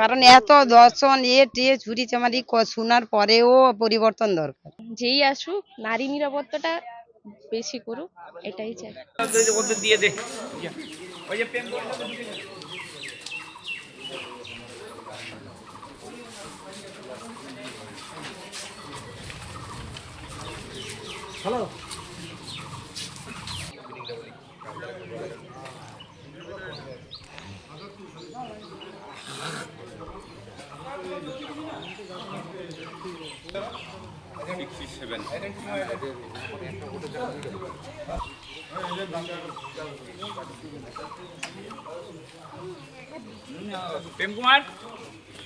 কারণ এত দর্শন চুরি চামারি শোনার পরেও পরিবর্তন দরকার। যেই আসুক নারী নিরাপত্তাটা বেশি করুক, এটাই চাই। দিয়ে দে। হ্যালো, প্রেম কুমার,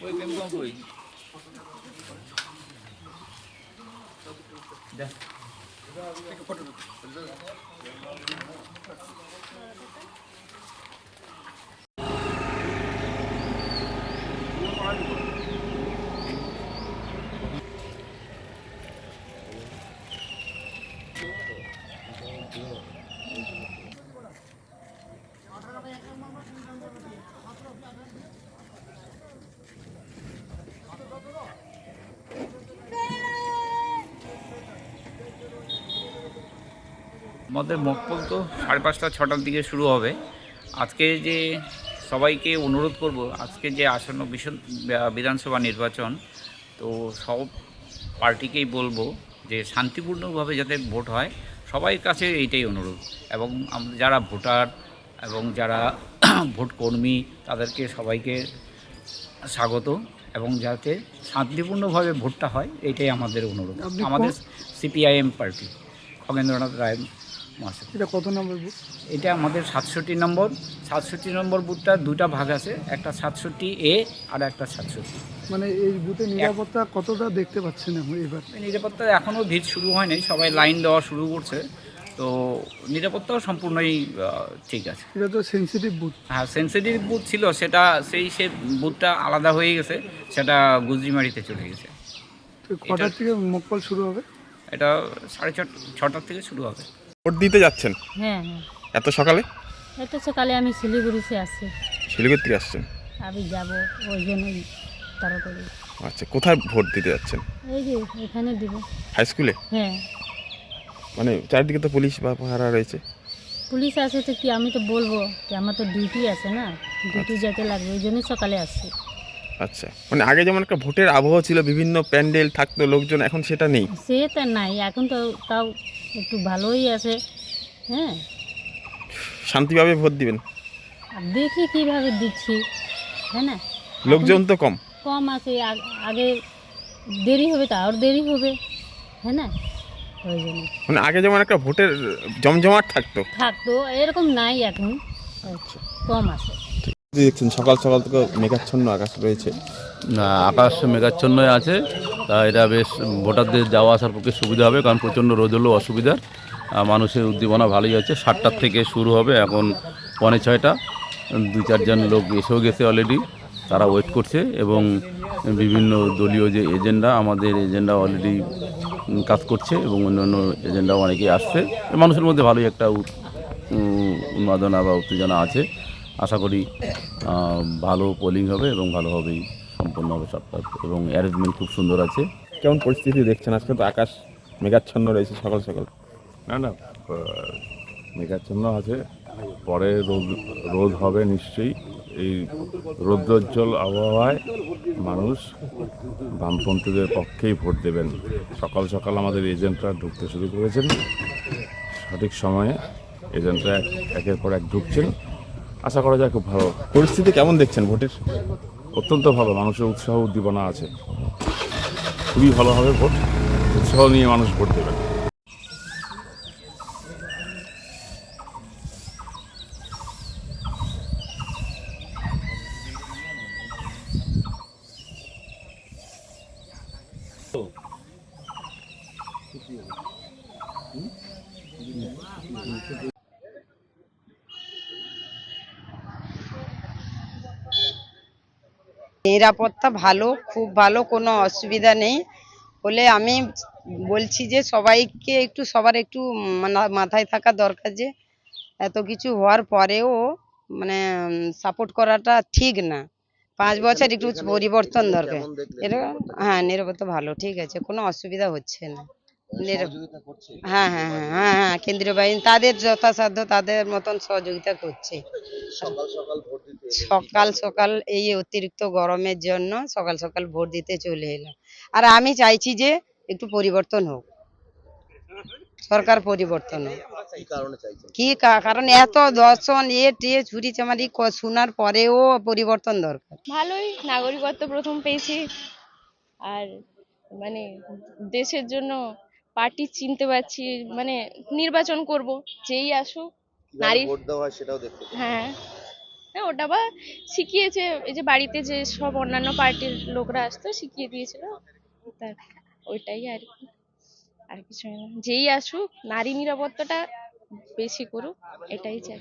ওই প্রেম কুমার কই? আমাদের মকপল তো 5:30 6টার দিকে শুরু হবে। আজকে যে সবাইকে অনুরোধ করব, আজকে যে আসন্ন বিধানসভা নির্বাচন, তো সব পার্টিকেই বলবো যে শান্তিপূর্ণভাবে যাতে ভোট হয়, সবাই কাছে এইটাই অনুরোধ। এবং যারা ভোটার এবং যারা ভোট কর্মী তাদেরকে সবাইকে স্বাগত, এবং যাতে শান্তিপূর্ণভাবে ভোটটা হয় এইটাই আমাদের অনুরোধ। আমাদের সিপিআইএম পার্টি, খগেন্দ্রনাথ রায় মহাশয়। এটা কত নম্বর বুথ? এটা আমাদের 67 নম্বর। 67 নম্বর বুথটা দুটা ভাগ আছে, একটা 67A আর একটা 67। মানে এই বুথে নিরাপত্তা কতটা দেখতে পাচ্ছেন এবার? নিরাপত্তা এখনও ভিড় শুরু হয়নি, সবাই লাইন দেওয়া শুরু করছে, তো নিরাপত্তাও সম্পূর্ণই ঠিক আছে। এটা তো সেনসিটিভ বুথ। হ্যাঁ, সেনসিটিভ বুথ ছিল, সেটা সে বুথটা আলাদা হয়ে গেছে, সেটা গুজরিমারিতে চলে গেছে। তো কটার থেকে মকপল শুরু হবে? এটা 6:30 থেকে শুরু হবে। ভোট দিতে যাচ্ছেন? হ্যাঁ হ্যাঁ, এত সকালে? এত সকালে আমি শিলিগুড়ি से আসছি। শিলিগুড়ি থেকে আসছেন? আমি যাব, ওই জন্যই তাড়াতাড়ি। আচ্ছা, কোথায় ভোট দিতে যাচ্ছেন? এই যে এখানে দিব। হাই স্কুলে? হ্যাঁ, মানে চারদিকে তো পুলিশ বা পাহারা রয়েছে। পুলিশ আছে তো কি, আমি তো বলবো যে আমার তো ডিউটি আছে না, ডিউটি যেতে লাগবে, ওই জন্যই সকালে আসছি। আচ্ছা, মানে আগে যেমন একটা ভোটের আবহাওয়া ছিল, বিভিন্ন প্যান্ডেল থাকতো, লোকজন, এখন সেটা নেই? সে তো নাই, এখন তো তাও একটু ভালোই আছে। হ্যাঁ, শান্তিভাবে ভোট দিবেন? আর দেখি কীভাবে দিচ্ছি। হ্যাঁ না, লোকজন তো কম? কম আছে, আগে দেরি হবে তো আর দেরি হবে। হ্যাঁ না, ওই জন্য। মানে আগে যেমন একটা ভোটের জমজমাট থাকতো, থাকতো, এরকম নাই এখন, আচ্ছা কম আছে। দেখছেন সকাল সকাল থেকে মেঘাচ্ছন্ন আকাশ রয়েছে। না, আকাশ মেঘাচ্ছন্নই আছে, তা এটা বেশ ভোটারদের যাওয়া আসার পক্ষে সুবিধা হবে, কারণ প্রচণ্ড রোদ হলেও অসুবিধার। মানুষের উদ্দীপনা ভালোই আছে। 7টার থেকে শুরু হবে, এখন 5:45। 2-4জন লোক এসেও গেছে অলরেডি, তারা ওয়েট করছে। এবং বিভিন্ন দলীয় যে এজেন্ডা, আমাদের এজেন্ডা অলরেডি কাজ করছে, এবং অন্যান্য এজেন্ডাও অনেকেই আসছে। মানুষের মধ্যে ভালোই একটা উন্মাদনা বা উত্তেজনা আছে। আশা করি ভালো পোলিং হবে এবং ভালোভাবেই সম্পন্ন হবে সবটা, এবং অ্যারেঞ্জমেন্ট খুব সুন্দর আছে। কেমন পরিস্থিতি দেখছেন? আজকে তো আকাশ মেঘাচ্ছন্ন রয়েছে সকাল সকাল। না, মেঘাচ্ছন্ন আছে, পরে রোদ হবে নিশ্চয়ই। এই রৌদ্রোজ্জ্বল আবহাওয়ায় মানুষ বামপন্থীদের পক্ষেই ভোট দেবেন। সকাল সকাল আমাদের এজেন্টরা ঢুকতে শুরু করেছেন, সঠিক সময়ে এজেন্টরা একের পর এক ঢুকছেন। আশা করা যায় খুব ভালো পরিস্থিতি কেমন দেখছেন ভোটের? অত্যন্ত ভালো, মানুষের উৎসাহ উদ্দীপনা আছে, খুবই ভালো হবে ভোট, উৎসাহ নিয়ে মানুষ ভোট দেবেন। নিরাপত্তা ভালো, খুব ভালো, কোনো অসুবিধা নেই। হলে আমি বলছি যে সবাইকে সবার একটু মাথায় থাকা দরকার যে এত কিছু হওয়ার পরেও মানে সাপোর্ট করাটা ঠিক না। 5 বছর একটু পরিবর্তন দরকার। এটা হ্যাঁ, নিরাপত্তা ভালো, ঠিক আছে, কোনো অসুবিধা হচ্ছে না। হ্যাঁ হ্যাঁ হ্যাঁ হ্যাঁ হ্যাঁ, কেন্দ্রীয় বাহিনী তাদের যথাসাধ্য তাদের মতন সহযোগিতা করছে। সকাল সকাল এই অতিরিক্ত গরমের জন্য সকাল সকাল ভোট দিতে চলে এলাম। আর আমি চাইছি যে একটু পরিবর্তন হোক, সরকার পরিবর্তন হোক। কারণ এত দর্শন টিয়ে চুরি চামারি শোনার পরেও পরিবর্তন দরকার। ভালোই, নাগরিকত্ব প্রথম পেয়েছি। আর মানে দেশের জন্য পার্টি চিনতে পারছি, মানে নির্বাচন করব, যেই আসুক নারী ভোট দেওয়া হয় সেটাও দেখতে। হ্যাঁ হ্যাঁ, ওটা বা শিখিয়েছে, এই যে বাড়িতে যে সব অন্যান্য পার্টির লোকরা আসতো শিখিয়ে দিয়েছিল, তার ওইটাই আর কি, আর কিছু না। যেই আসুক নারী নিরাপত্তাটা বেশি করুক, এটাই চাই।